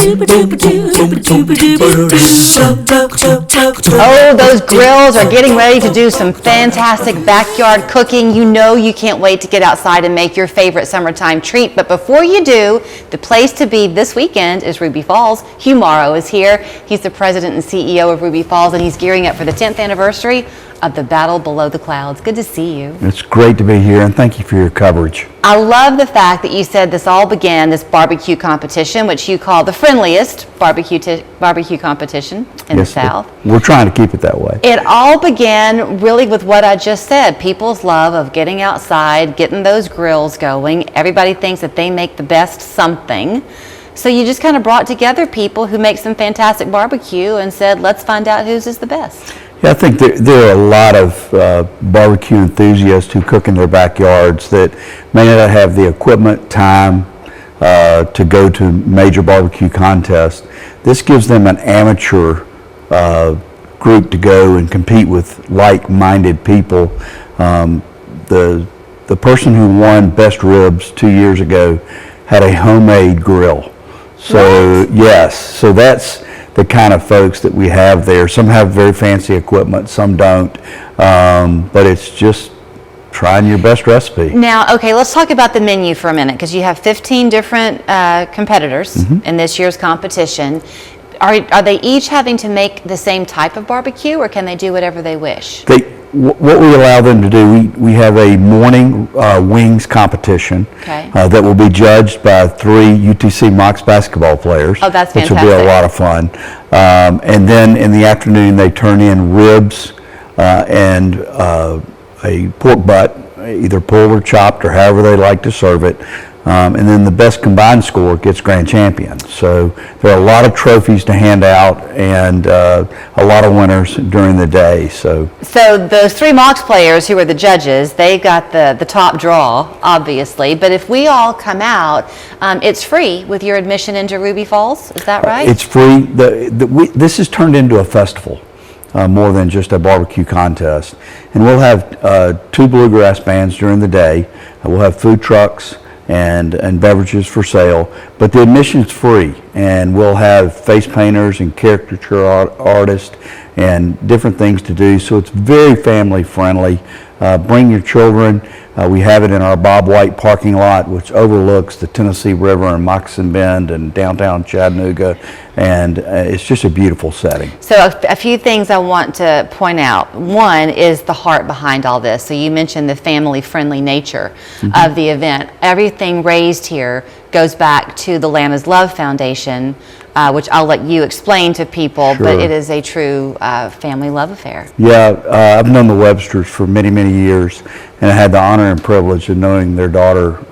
Oh, those grills are getting ready to do some fantastic backyard cooking. You know you can't wait to get outside and make your favorite summertime treat. But before you do, the place to be this weekend is Ruby Falls. Hugh Morrow is here. He's the president and CEO of Ruby Falls, and he's gearing up for the 10th anniversary of the Battle Below the Clouds. Good to see you. It's great to be here, and thank you for your coverage. I love the fact that you said this all began, this barbecue competition, which you call the friendliest barbecue competition in the South. We're trying to keep it that way. It all began really with what I just said, people's love of getting outside, getting those grills going. Everybody thinks that they make the best something. So you just kind of brought together people who make some fantastic barbecue and said, let's find out whose is the best. Yeah, I think there are a lot of barbecue enthusiasts who cook in their backyards that may not have the equipment, time to go to major barbecue contests. This gives them an amateur group to go and compete with like-minded people. The person who won Best Ribs 2 years ago had a homemade grill. So yes, so that's the kind of folks that we have there. Some have very fancy equipment, some don't, but it's just trying your best recipe. Now, okay, let's talk about the menu for a minute, because you have 15 different competitors in this year's competition. Are they each having to make the same type of barbecue, or can they do whatever they wish? What we allow them to do, we have a morning wings competition that will be judged by 3 UTC Mox basketball players. Oh, that's which fantastic. will be a lot of fun. And then in the afternoon, they turn in ribs and a pork butt, either pulled or chopped, or however they like to serve it. And then the best combined score gets grand champion. So there are a lot of trophies to hand out, and a lot of winners during the day. So those 3 Mox players who are the judges, they got the top draw, obviously. But if we all come out, it's free with your admission into Ruby Falls. Is that right? It's free. This has turned into a festival. More than just a barbecue contest. And we'll have 2 bluegrass bands during the day. We'll have food trucks and beverages for sale, but the admission's free, and we'll have face painters and caricature artists and different things to do, so it's very family friendly. Bring your children. We have it in our Bob White parking lot, which overlooks the Tennessee River and Moccasin Bend and downtown Chattanooga, and it's just a beautiful setting. So a few things I want to point out. One is the heart behind all this. So you mentioned the family-friendly nature of the event. Everything raised here goes back to the Lana's Love Foundation, which I'll let you explain to people, but it is a true family love affair. Yeah, I've known the Websters for many, many years, and I had the honor and privilege of knowing their daughter,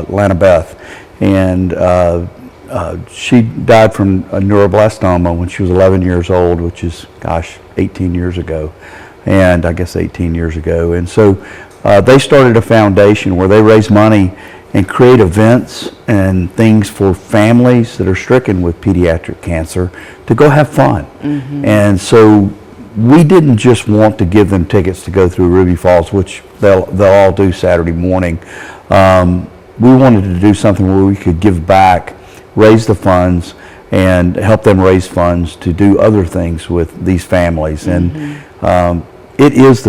Lana Beth, and she died from a neuroblastoma when she was 11 years old, which is, 18 years ago, and I guess 18 years ago. And so they started a foundation where they raise money and create events and things for families that are stricken with pediatric cancer to go have fun. And so we didn't just want to give them tickets to go through Ruby Falls, which they'll all do Saturday morning. We wanted to do something where we could give back, raise the funds, and help them raise funds to do other things with these families. And it is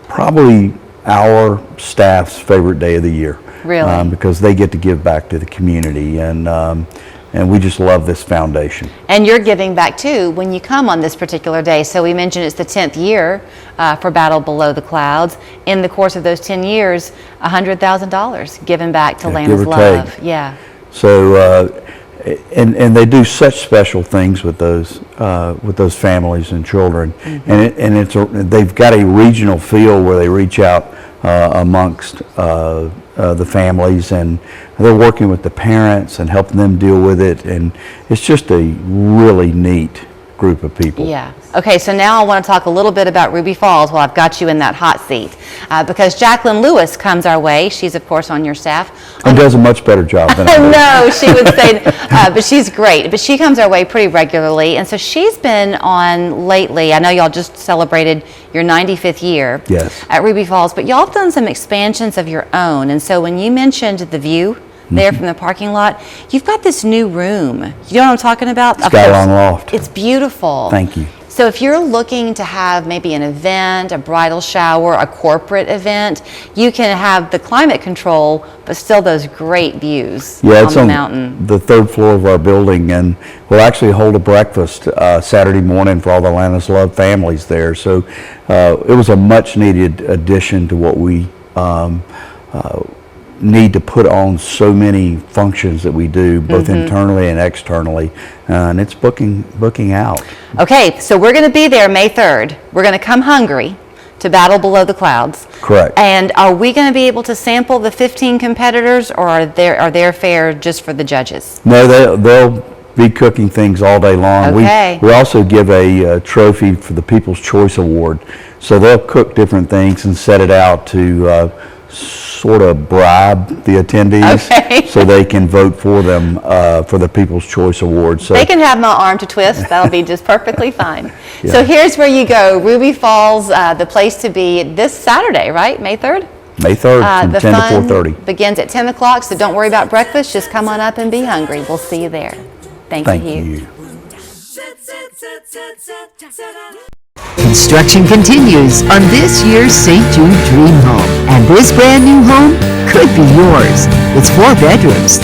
probably our staff's favorite day of the year. Really? Because they get to give back to the community, and we just love this foundation. And you're giving back too when you come on this particular day. So we mentioned it's the 10th year for Battle Below the Clouds. In the course of those 10 years, $100,000 given back to Lana's Love. Take. Yeah. So and they do such special things with those families and children, and they've got a regional feel where they reach out amongst the families, and they're working with the parents and helping them deal with it, and it's just a really neat group of people. Yeah. Okay, so now I want to talk a little bit about Ruby Falls while I've got you in that hot seat, because Jacqueline Lewis comes our way. She's, of course, on your staff. And does a much better job than I do. No, she would say, but she's great. But she comes our way pretty regularly, and so she's been on lately. I know y'all just celebrated your 95th year at Ruby Falls, but y'all have done some expansions of your own. And so when you mentioned the view there from the parking lot. You've got this new room. You know what I'm talking about? It's got a long loft. It's beautiful. Thank you. So if you're looking to have maybe an event, a bridal shower, a corporate event, you can have the climate control, but still those great views Yeah, on it's the on mountain. the third floor of our building, and we'll actually hold a breakfast Saturday morning for all the Lana's Love families there. So it was a much needed addition to what we need to put on so many functions that we do, both internally and externally, and it's booking out. Okay, so we're going to be there May 3rd. We're going to come hungry to battle below the clouds. Correct. And are we going to be able to sample the 15 competitors, or are their fare just for the judges? No, they'll be cooking things all day long. Okay. We also give a trophy for the People's Choice Award, so they'll cook different things and set it out to sort of bribe the attendees, Okay. so they can vote for them for the People's Choice Award. So They can have my arm to twist. That'll be just perfectly fine. Yeah. So here's where you go. Ruby Falls, the place to be this Saturday, right? May 3rd? May 3rd from The 10 to fun 4:30. begins at 10 o'clock, so don't worry about breakfast. Just come on up and be hungry. We'll see you there. Thank you. Construction continues on this year's St. Jude Dream Home, and this brand new home could be yours. It's 4 bedrooms,